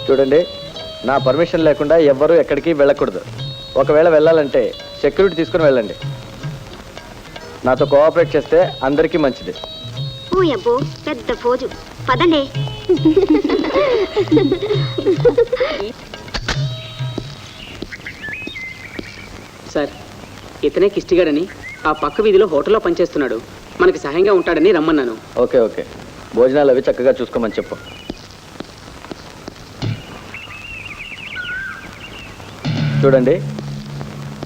చూడండి, నా పర్మిషన్ లేకుండా ఎవ్వరూ ఎక్కడికి వెళ్ళకూడదు. ఒకవేళ వెళ్ళాలంటే సెక్యూరిటీ తీసుకుని వెళ్ళండి. నాతో కోఆపరేట్ చేస్తే అందరికీ మంచిది. ఓ అబ్బో, పెద్ద ఫోజు. పదండి. సార్, ఇతనే కిష్టిగాడని ఆ పక్క వీధిలో హోటల్లో పనిచేస్తున్నాడు. మనకి సహాయంగా ఉంటాడని రమ్మన్నాను. ఓకే ఓకే, భోజనాలు అవి చక్కగా చూసుకోమని చెప్పు. చూడండి,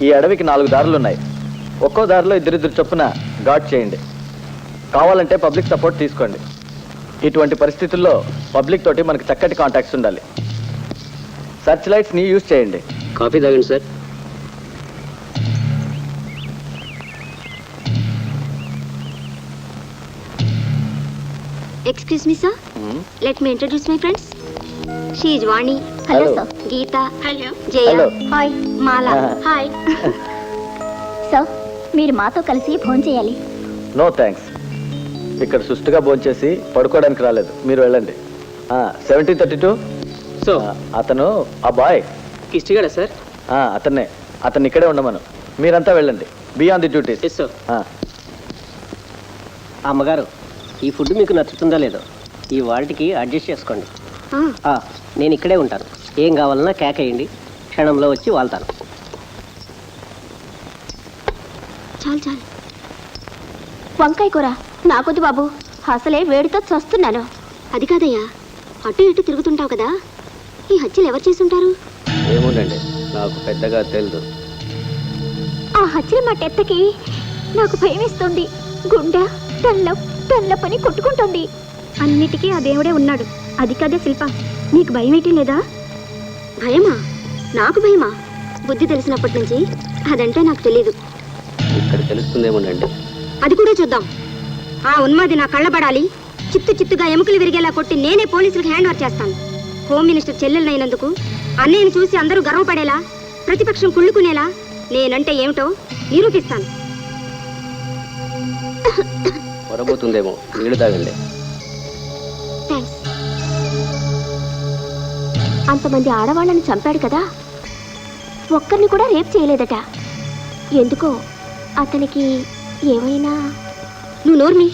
ఈ అడవికి 4 దారులు ఉన్నాయి. ఒక్కో దారిలో ఇద్దరిద్దరు చొప్పున గార్డ్ చేయండి. కావాలంటే పబ్లిక్ సపోర్ట్ తీసుకోండి. ఇటువంటి పరిస్థితుల్లో పబ్లిక్ తోటి మనకి చక్కటి కాంటాక్ట్స్ ఉండాలి. సర్చ్ లైట్స్ని యూజ్ చేయండి. కాఫీ తాగండి sir. Excuse me, sir. Let me introduce my friends. She is Vani. Hello, sir. Geeta. Hello. Jaya. Hello. Hi. Mala. Hi. Sir, మీరు మాతో కలిసి భోజనం చేయాలి. No thanks. ఇక్కడ సుష్టిగా భోంచేసి పడుకోవడానికి రాలేదు. మీరు వెళ్ళండి. 1732. సో అతను ఆ బాయ్ కిష్టిగాడా సార్? అతన్ని ఇక్కడే ఉండమను. మీరంతా వెళ్ళండి. Be on the duties. Yes sir. అమ్మగారు, ఈ ఫుడ్ మీకు నచ్చుతుందా లేదో ఈ వాటికి అడ్జస్ట్ చేసుకోండి. నేను ఇక్కడే ఉంటాను. ఏం కావాలన్నా కేకేయండి, క్షణంలో వచ్చి వాళ్తాను. చాలు చాలు. వంకాయ కూర నాకొద్దు బాబు, అసలే వేడితో చస్తున్నాను. అది కాదయ్యా, అటు ఇటు తిరుగుతుంటావు కదా, ఈ హత్యలు ఎవరు చేసుంటారు? ఏముందండి, నాకు పెద్దగా తెలియదు. ఆ హత్యల మాట ఎత్తకి నాకు భయం వేస్తుంది. గుండె టల్ల పని కొట్టుకుంటుంది. అన్నిటికీ ఆ దేవుడే ఉన్నాడు. అది కాదే శిల్ప, నీకు భయం ఏంటి లేదా? భయమా? నాకు భయమా? బుద్ధి తెలిసినప్పటి నుంచి అదంటే నాకు తెలీదు. ఇక్కడ తెలుస్తుందేమోనండి. అది కూడా చూద్దాం. ఆ ఉన్మాది నా కళ్ళబడాలి. చిత్తుగా ఎముకలు విరిగేలా కొట్టి నేనే పోలీసులకు హ్యాండ్ ఓవర్ చేస్తాను. హోమ్ మినిస్టర్ చెల్లెలైనందుకు అన్నయ్యను చూసి అందరూ గర్వపడేలా, ప్రతిపక్షం కుళ్ళుకునేలా నేనంటే ఏమిటో నిరూపిస్తాను. పొరబోతుందేమో, నీళ్ళు తాగండి. థ్యాంక్స్. అంతమంది ఆడవాళ్ళని చంపాడు కదా, ఒక్కరిని కూడా రేప్ చేయలేదట. ఎందుకో అతనికి ఏమైనా... నువ్వు నోర్మి,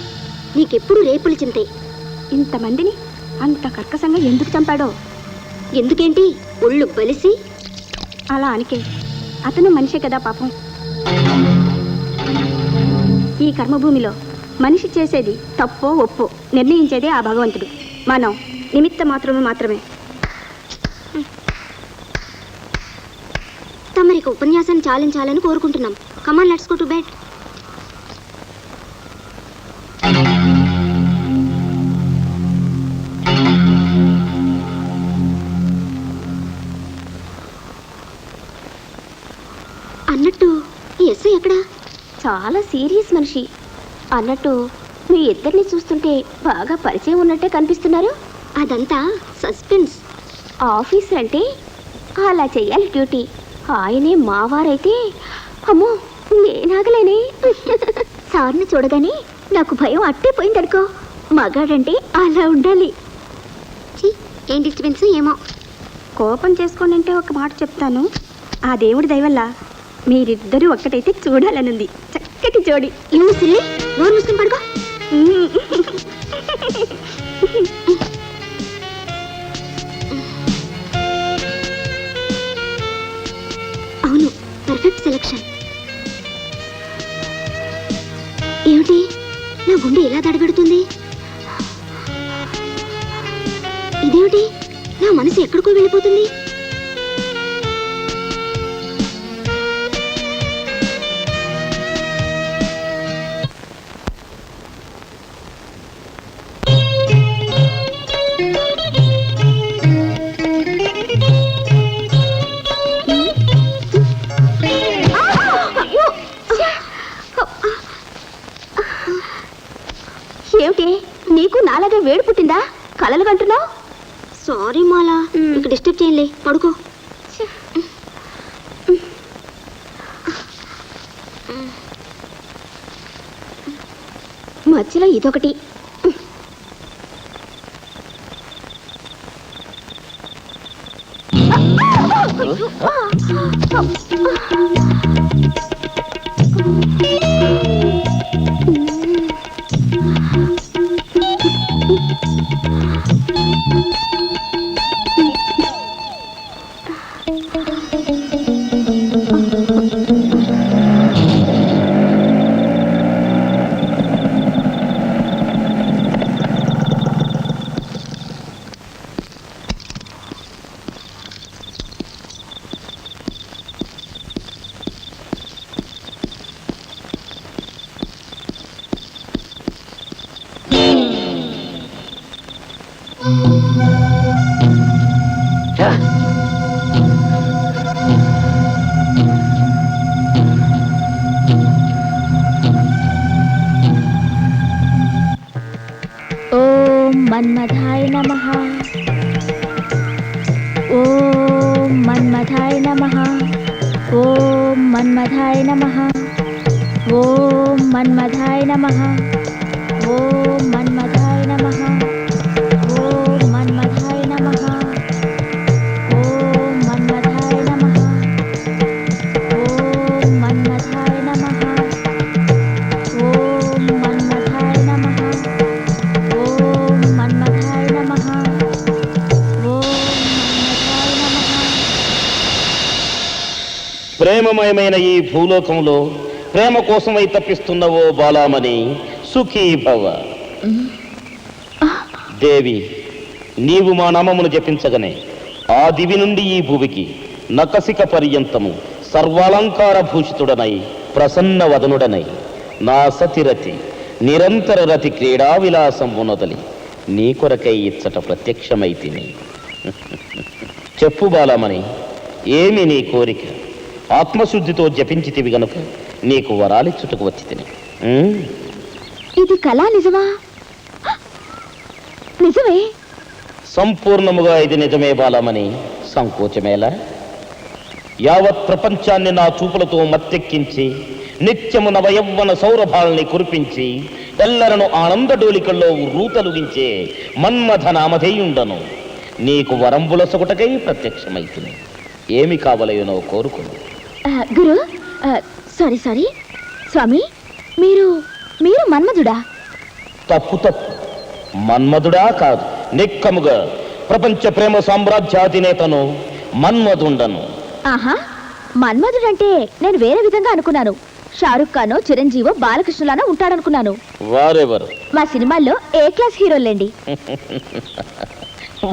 నీకెప్పుడు రేపులు చింతే. ఇంతమందిని అంత కర్కశంగా ఎందుకు చంపాడో? ఎందుకేంటి, ఒళ్ళు బలిసి అలా అనికే. అతను మనిషే కదా పాపం. ఈ కర్మభూమిలో మనిషి చేసేది తప్పో ఒప్పో నిర్ణయించేదే ఆ భగవంతుడు. మనం నిమిత్త మాత్రమే. తమరికి ఉపన్యాసాన్ని చాలించాలని కోరుకుంటున్నాం. కమాన్, లెట్స్ గో టు బెడ్. అన్నట్టు ఈ ఎస్ఐ ఎక్కడా? చాలా సీరియస్ మనిషి. అన్నట్టు మీ ఇద్దరిని చూస్తుంటే బాగా పరిచయం ఉన్నట్టే కనిపిస్తున్నారు. అదంతా సస్పెన్స్. ఆఫీసర్ అంటే అలా చెయ్యాలి డ్యూటీ. ఆయనే మావారైతే అమ్మో నేనాగలేనే. సార్ని చూడగానే నాకు భయం అట్టే పోయిందనుకో. మగాడంటే అలా ఉండాలి. ఏం డిస్టర్బెన్స్ ఏమో. కోపం చేసుకోండి అంటే ఒక మాట చెప్తాను. ఆ దేవుడి దయవల్ల మీరిద్దరూ ఒక్కటైతే చూడాలనుంది. చక్కటి జోడి. నువ్వు సిల్లి నోరు మూసుకుని పడుకో. అవును, పర్ఫెక్ట్ సెలెక్షన్. ఏమిటి, నా గుండె ఎలా దడబెడుతుంది? ఇదేమిటి, నా మనసు ఎక్కడికో వెళ్ళిపోతుంది. ఏమిటి, నీకు నాలాగే వేడి పుట్టిందా? కలలు కంటున్నావు? సారీ మాలా, ఇక డిస్టర్బ్ చేయలే, పడుకో. మధ్యలో ఇదొకటి. మన్మథాయ నమః. ఓం మన్మథాయ నమః. ఓం మన్మథాయ నమః. ఓం మన్మథాయ నమః. ఓం మన్మథాయ నమః. ఓం మన్మథాయ నమః. ఓం మన్మథాయ నమః. ఓం మన్మథాయ నమః. ఓం మన్మథాయ నమః. ఓం మన్మథాయ నమః. ఓం మన్మథాయ నమః. ప్రేమమయమైన ఈ భూలోకంలో ప్రేమ కోసమై తప్పిస్తున్నవో బాలామణి, సుఖీ భవ. దేవి, నీవు మా నామమును జపించగనే ఆ దివి నుండి ఈ భూమికి నకసిక పర్యంతము సర్వాలంకార భూషితుడనై ప్రసన్న వదనుడనై నా సతిరతి నిరంతర రతి క్రీడా విలాసం ఉన్నదలి నీ కొరకై ఇచ్చట ప్రత్యక్షమైతిని. చెప్పు బాలామణి, ఏమి నీ కోరిక? ఆత్మశుద్ధితో జపించితివి గనుక నీకు వరాలిచ్చుటకు వచ్చి తిని. ఇది కళ నిజమా? నిజమే. సంపూర్ణముగా ఇది నిజమే బాలమని సంకోచమేలా? యావత్ ప్రపంచాన్ని నా చూపులతో మత్తెక్కించి నిత్యము నవయవ్వన సౌరభాల్ని కురిపించి ఎల్లరను ఆనంద డోలికల్లో రూతలుగించే మన్మథ నామధేయుండను నీకు వరంబులసొకటకై ప్రత్యక్షమైతుంది. ఏమి కావలయునో కోరుకును. గురు, సారీ స్వామి, మీరు మన్మధుడా? తప్పు తప్పు, మన్మధుడా కాదు, నిక్కముగా ప్రపంచ ప్రేమ సామ్రాజ్యాధినేతను మన్మధుండను. ఆహా, మన్మధుడంటే నేను వేరే విధంగా అనుకున్నాను. షారుఖ్ ఖానో చిరంజీవో బాలకృష్ణలానో ఉంటాడనుకున్నాను. వారెవరు? మా సినిమాల్లో ఏ క్లాస్ హీరోలేండి.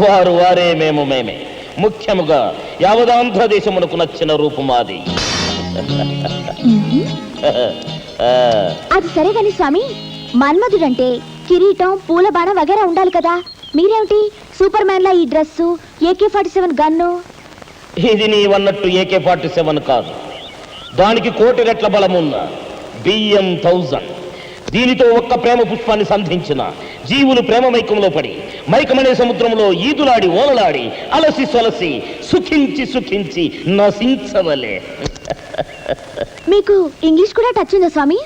వారు వారే, మేము మేమే. ముఖ్యముగా యావదాంధ్రదేశమునకు నచ్చిన రూపుమాది. అది సరే గాని స్వామి, మన్మధుడంటే కిరీటం, పూల బాణం వగేరా ఉండాలి కదా. మీరేమిటి సూపర్ మ్యాన్ లా ఈ డ్రెస్సు, AK-47 గన్ను? ఇది నీవన్నట్టు AK-47 కాదు, దానికి 1,000,000 రెట్ల బలమున్న BM-1000. దీనితో ఒక్క ప్రేమ పుష్పాన్ని సంధించిన జీవులు ప్రేమ మైకంలో పడి మైకమనే సముద్రంలో ఈదులాడి ఓలలాడి అలసి సొలసి సుఖించి సుఖించి నశించవలే. మీకు ఇంగ్లీష్ కూడా టచ్ ఉందా స్వామి?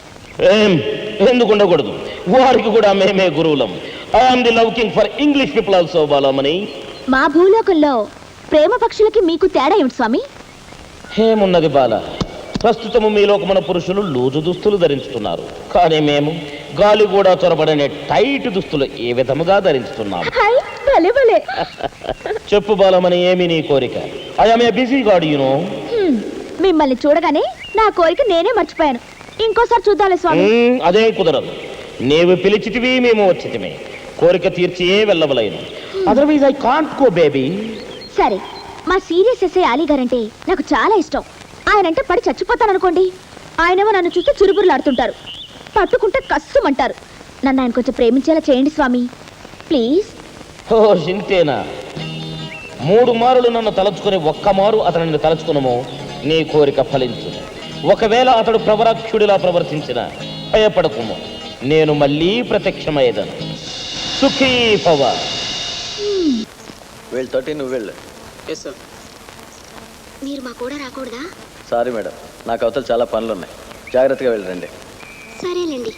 ఎందుకు ఉండకూడదు, వారికి కూడా మేమే గురువులం. I'm the looking for English people also Balamani. మా భూలోకంలో ప్రేమ పక్షులకి మీకు తేడా ఏమిటి స్వామి? ఏమున్నది బాల, ప్రస్తుతము మీ లోకమున పురుషులు లూజు దుస్తులు ధరించుతున్నారు, కానీ మేము గాలి కూడా చొరబడనే టైట్ దుస్తులు ఏ విధముగా ధరించుతున్నాము. చెప్పు బాలమని, ఏమి నీ కోరిక? I'm a busy God you know. మిమ్మల్ని చూడగానే నా కోరిక నేనే మర్చిపోయాను. ఇంకోసారి చూద్దాలే స్వామి. అదేం కుదరదు, నీవు పిలిచితివి, మేము వచ్చితిమే. కోరిక తీర్చి వెళ్ళవలేను, otherwise I can't go baby. సరే, మా సీరియస్ ఎస్ఐ అలీ గారంటే నాకు చాలా ఇష్టం. ఆయనంటే పడి చచ్చిపోతాననుకోండి, ఆయనేమో నన్ను చూస్తే చురుబురులాడుతుంటారు, పట్టుకుంటే కస్సుమంటారు. నన్ను ఆయన కొంచెం ప్రేమించేలా చేయండి స్వామి, ప్లీజ్. ఓ చింతేనా? 3 మారులు నన్ను తలుచుకుని ఒక్క మారు అతనిని తలుచుకునము, నీ కోరిక ఫలించు. ఒకవేళ అతడు ప్రవరాక్షుడిలా ప్రవర్తించిన భయపడకుము, నేను మళ్ళీ ప్రత్యక్షమయ్యేదను. సుఖీ భవ. వీళ్ళు 13, నువ్వు వెళ్ళు. మీరు మా కూడా రాకూడదా? సారీ మేడం, నాకు అవతల చాలా పనులు ఉన్నాయి. జాగ్రత్తగా వెళ్ళండి. సరేలేండి.